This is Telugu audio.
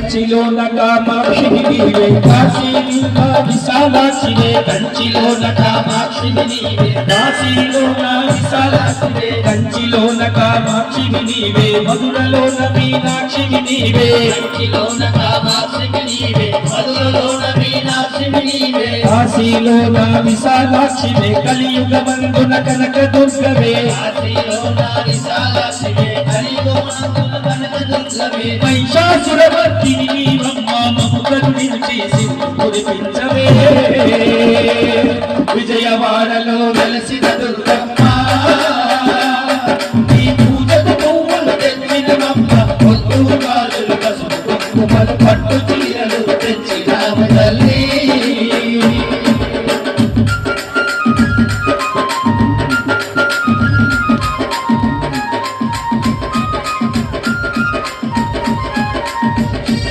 కంచిలోన కామాక్షిని నీవే కాశీలోన విశాలాక్షివే కంచిలోన కామాక్షిని నీవే కాశీలోన విశాలాక్షివే కంచిలోన కామాక్షిని నీవే మధురలోన మీనాక్షిని నీవే కంచిలోన కామాక్షిని నీవే మధురలోన మీనాక్షిని నీవే కాశీలోన విశాలాక్షివే కలియుగ బంధున కనక దుర్గవే కాశీలోన విశాలాక్షివే కలియుగ బంధున కనక దుర్గవే మహిషాసురవర్తిని నీవమ్మ మము కరుణించి కురిపించవే విజయవాడలో వెలసిన దుర్గమ్మ నీ పూజకు పువ్వులు తెచ్చినవమ్మ పొద్దు కాలులు పసుపు కుంకుమలు పట్టు